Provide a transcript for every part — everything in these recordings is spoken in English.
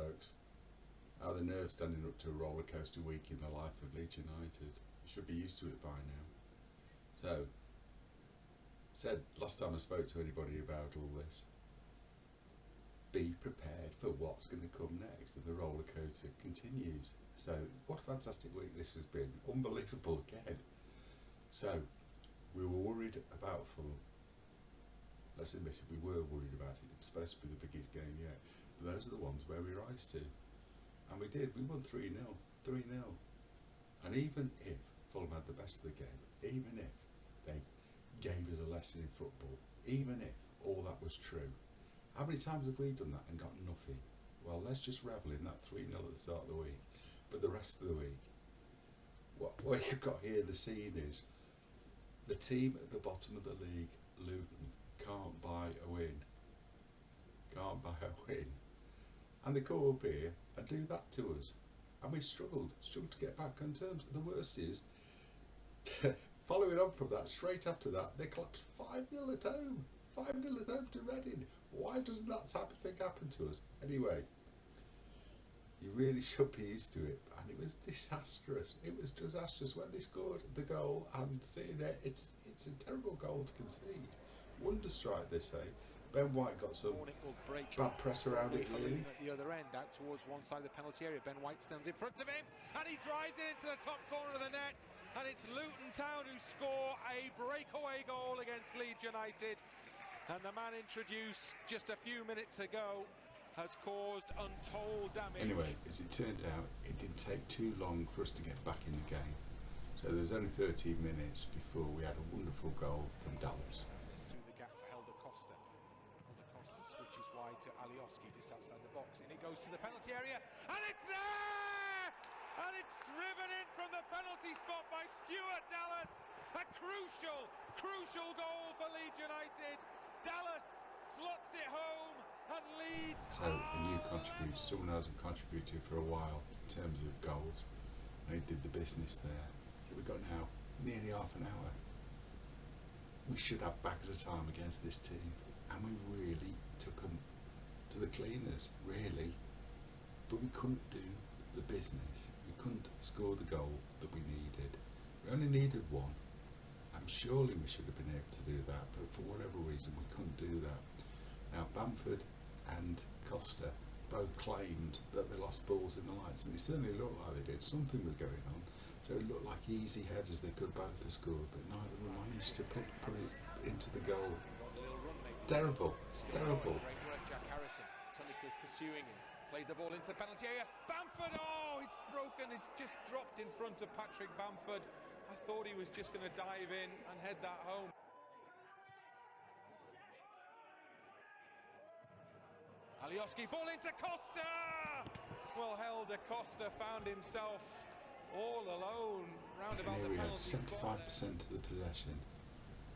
folks. How the nerve standing up to a roller coaster week in the life of Leeds United. You should be used to it by now. So, said last time I spoke to anybody about all this, be prepared for what's going to come next, and the roller coaster continues. So, what a fantastic week this has been. Unbelievable again. So, we were worried about Fulham. Let's admit it, we were worried about it. It was supposed to be the biggest game yet. But those are the ones where we rise to. And we did. We won 3-0. 3-0. And even if Fulham had the best of the game, even if they gave us a lesson in football, even if all that was true, how many times have we done that and got nothing? Well, let's just revel in that 3-0 at the start of the week. But the rest of the week, what you've got here, the scene is, the team at the bottom of the league, Luton, can't buy a win. Can't buy a win. And they come up here and do that to us. And we struggled to get back on terms. The worst is, following on from that, straight after that, they collapsed 5-0 at home. 5-0 at home to Reading. Why doesn't that type of thing happen to us? Anyway, you really should be used to it. And it was disastrous. It was disastrous when they scored the goal, and seeing it, it's a terrible goal to concede. Wonder strike, they say. Ben White got some bad press around it, really. At the other end, out towards one side of the penalty area. Ben White stands in front of him, and he drives it into the top corner of the net. And it's Luton Town who score a breakaway goal against Leeds United. And the man introduced just a few minutes ago has caused untold damage. Anyway, as it turned out, it didn't take too long for us to get back in the game. So there was only 13 minutes before we had a wonderful goal from Dallas. Through the gap for Costa. Costa switches wide to Alioski just outside the box, and it goes to the penalty area, and it's there! And it's driven in from the penalty spot by Stuart Dallas. A crucial goal for Leeds United. Dallas slots it home, and Leeds. So a new contributor, someone who hasn't contributed for a while in terms of goals, and he did the business there. So we've got now nearly half an hour. We should have bags of time against this team, and we really took them to the cleaners, really. But we couldn't do the business. We couldn't score the goal that we needed. We only needed one. And surely we should have been able to do that, but for whatever reason we couldn't do that. Now Bamford and Costa both claimed that they lost balls in the lights, and it certainly looked like they did. Something was going on. So it looked like easy headers, they could both have scored, but neither of them managed to put it into the goal. Terrible. Jack Harrison, Tunnicliffe pursuing him, played the ball into the penalty area. Bamford, oh, it's broken, it's just dropped in front of Patrick Bamford. I thought he was just going to dive in and head that home. Alioski, ball into Costa! Well held, Costa found himself all alone round about the penalty spot. Here we had 75% of the possession,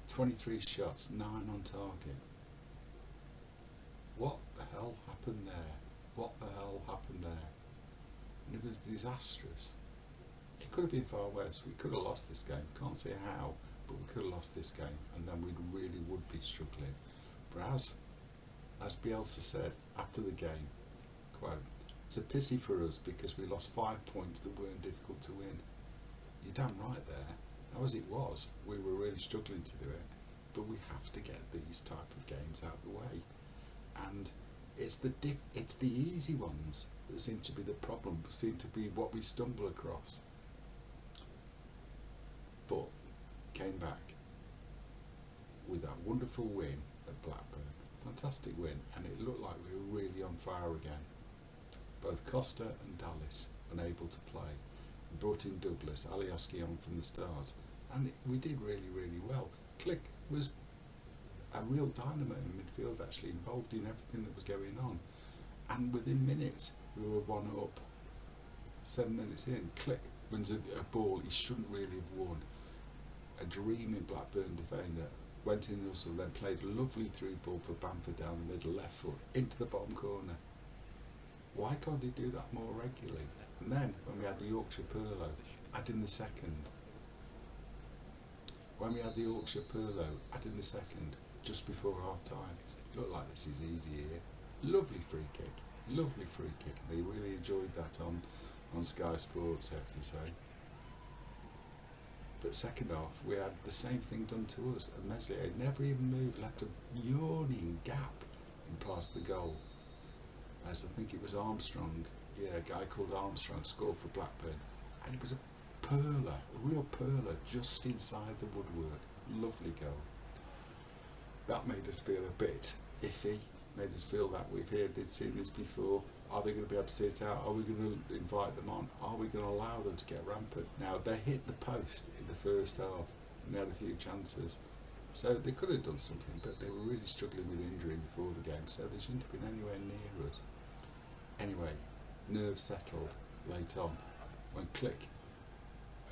23 shots, 9 on target. What the hell happened there? What the hell happened there? And it was disastrous. It could have been far worse. We could have lost this game. Can't say how, but we could have lost this game, and then we really would be struggling. But as Bielsa said after the game, quote, "It's a pity for us because we lost 5 points that weren't difficult to win." You're damn right there. Now, as it was, we were really struggling to do it, but we have to get these type of games out of the way. And it's the easy ones that seem to be the problem, seem to be what we stumble across. But came back with that wonderful win at Blackburn. Fantastic win, and it looked like we were really on fire again. Both Costa and Dallas unable to play. We brought in Douglas, Alioski on from the start, and we did really well. Click was a real dynamo in midfield, actually involved in everything that was going on, and within minutes we were 1-up. 7 minutes in, Click wins a ball he shouldn't really have won. A dreaming Blackburn defender went in hustle, then played a lovely through ball for Bamford down the middle, left foot into the bottom corner. Why can't they do that more regularly? And then when we had the Yorkshire Pirlo, adding the second. Just before half time. Looked like this is easy here. Lovely free kick. Lovely free kick. They really enjoyed that on Sky Sports, I have to say. But second half, we had the same thing done to us. And Meslier never even moved, left a yawning gap in past the goal. As I think it was Armstrong, a guy called Armstrong scored for Blackburn. And it was a perler, a real perler, just inside the woodwork. Lovely goal. That made us feel a bit iffy, made us feel that they'd seen this before. Are they going to be able to see it out? Are we going to invite them on? Are we going to allow them to get rampant? Now, they hit the post in the first half and they had a few chances. So they could have done something, but they were really struggling with injury before the game, so they shouldn't have been anywhere near us. Anyway, nerves settled late on when Click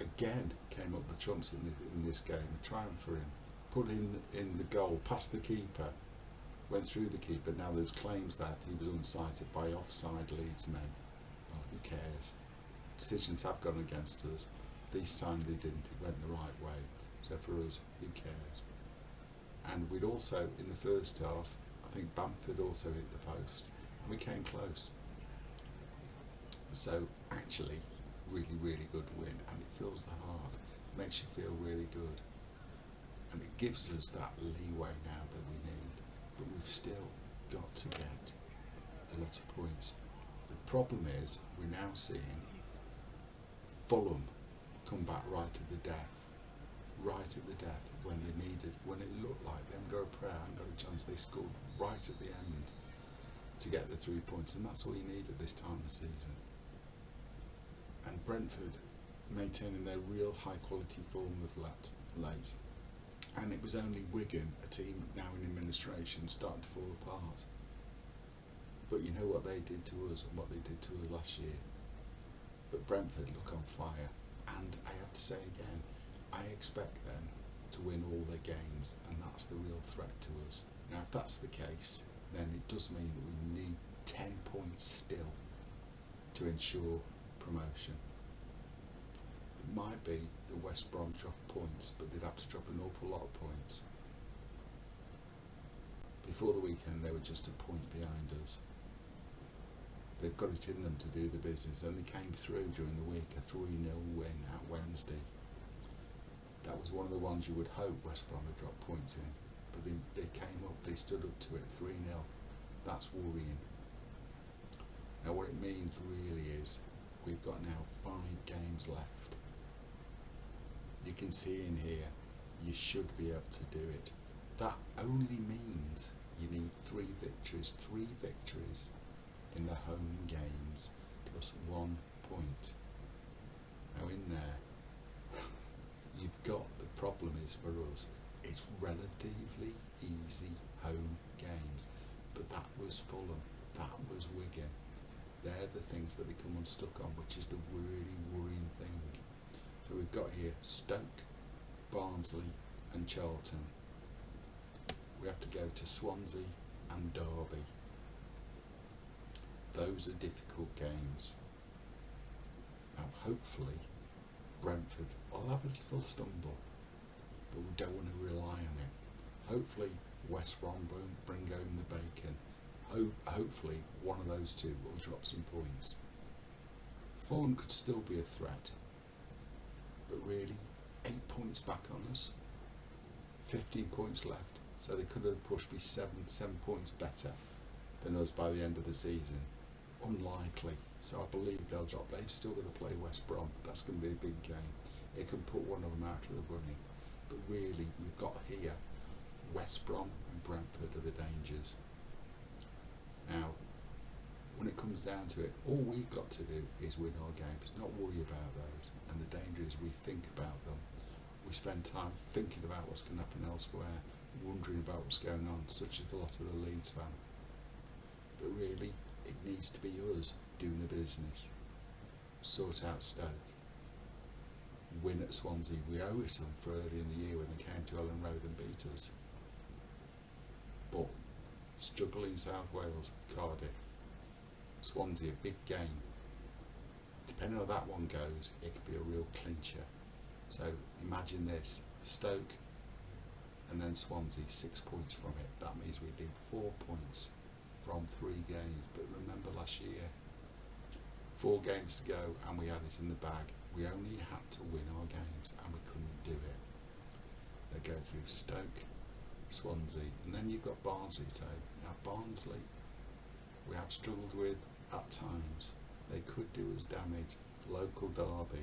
again came up the trumps in this game, a triumph for him. Put in the goal, past the keeper, went through the keeper. Now there's claims that he was unsighted by offside Leeds men. Well, who cares? Decisions have gone against us. This time they didn't. It went the right way. So for us, who cares? And we'd also, in the first half, I think Bamford also hit the post. And we came close. So actually, really, really good win. And it fills the heart. Makes you feel really good. And it gives us that leeway now that we need. But we've still got to get a lot of points. The problem is we're now seeing Fulham come back right at the death when they needed, when it looked like they haven't got a prayer, haven't got a chance. They scored right at the end to get the 3 points, and that's all you need at this time of the season. And Brentford maintaining their real high quality form of late. And it was only Wigan, a team now in administration, starting to fall apart. But you know what they did to us and what they did to us last year. But Brentford look on fire. And I have to say again, I expect them to win all their games, and that's the real threat to us. Now if that's the case, then it does mean that we need 10 points still to ensure promotion. It might be the West Brom drop points, but they'd have to drop an awful lot of points. Before the weekend they were just a point behind us. They've got it in them to do the business, and they came through during the week, a 3-0 win at Wednesday. That was one of the ones you would hope West Brom would drop points in, but they came up, they stood up to it, 3-0. That's worrying. Now what it means really is we've got now 5 games left. You can see in here, you should be able to do it. That only means you need 3 victories in the home games, plus 1 point. Now in there, you've got, the problem is for us, it's relatively easy home games, but that was Fulham, that was Wigan. They're the things that they come unstuck on, which is the really worrying thing. So we've got here Stoke, Barnsley and Charlton. We have to go to Swansea and Derby. Those are difficult games. Now hopefully Brentford will have a little stumble, but we don't want to rely on it. Hopefully West Brom won't bring home the bacon. Hopefully one of those two will drop some points. Fulham could still be a threat, but really 8 points back on us, 15 points left, so they could have pushed me 7 points better than us by the end of the season. Unlikely, so I believe they'll drop. They've still got to play West Brom. That's going to be a big game. It can put one of them out of the running, but really we've got here West Brom and Brentford are the dangers. Now when it comes down to it, all we've got to do is win our games, not worry about those. And the danger is we think about them. We spend time thinking about what's going to happen elsewhere, wondering about what's going on, such as a lot of the Leeds fan. But really, it needs to be us doing the business. Sort out Stoke. Win at Swansea. We owe it them for early in the year when they came to Ellen Road and beat us. But struggle in South Wales, Cardiff. Swansea, a big game. Depending on how that one goes, it could be a real clincher. So imagine this, Stoke and then Swansea, 6 points from it. That means we need 4 points from 3 games. But remember last year. 4 games to go and we had it in the bag. We only had to win our games and we couldn't do it. They go through Stoke, Swansea, and then you've got Barnsley too. Now Barnsley, we have struggled with at times. They could do us damage. Local derby,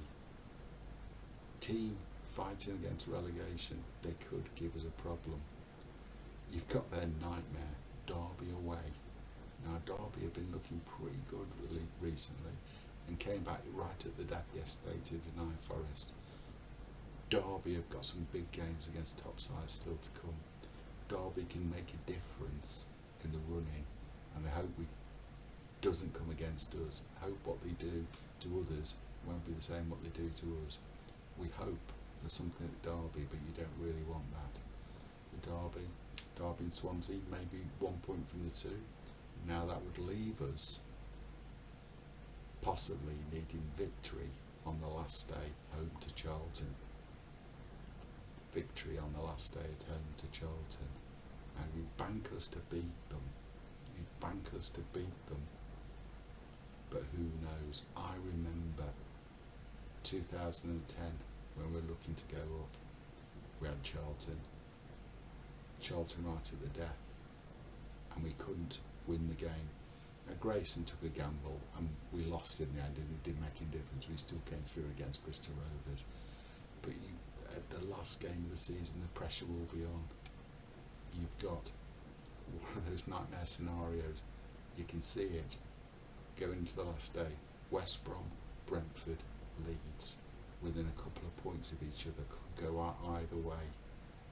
team fighting against relegation, they could give us a problem. You've got their nightmare, Derby away. Now Derby have been looking pretty good really recently and came back right at the death yesterday to deny Forest. Derby have got some big games against top sides still to come. Derby can make a difference in the running, and they hope we doesn't come against us. Hope what they do to others won't be the same what they do to us. We hope for something at Derby, but you don't really want that. The Derby and Swansea, maybe 1 point from the 2. Now that would leave us possibly needing victory on the last day home to Charlton. Victory on the last day at home to Charlton. And you bank us to beat them. You bank us to beat them. But who knows? I remember 2010 when we were looking to go up. We had Charlton right at the death, and we couldn't win the game. Now Grayson took a gamble and we lost in the end, and it didn't make any difference. We still came through against Bristol Rovers. But at the last game of the season, the pressure will be on. You've got one of those nightmare scenarios. You can see it going into the last day. West Brom, Brentford, Leeds, within a couple of points of each other, could go out either way.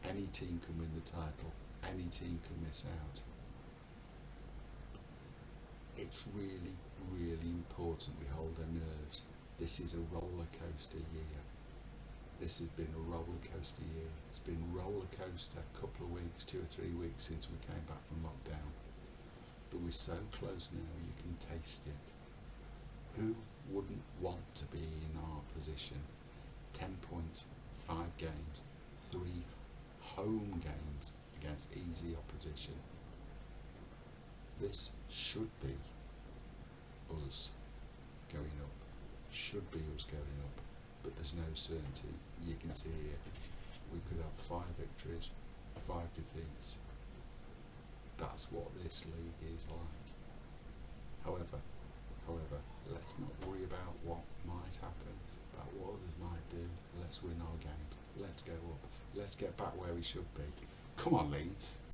Any team can win the title, any team can miss out. It's really, really important we hold our nerves. This is a roller coaster year. This has been a roller coaster year. It's been roller coaster a couple of weeks, 2 or 3 weeks since we came back from lockdown. But we're so close now, you can taste it. Who wouldn't want to be in our position? 10 points, 5 games, 3 home games against easy opposition. This should be us going up. Should be us going up. But there's no certainty. You can see here, we could have 5 victories, 5 defeats. That's what this league is like. However, let's not worry about what might happen, about what others might do. Let's win our games. Let's go up. Let's get back where we should be. Come on, Leeds.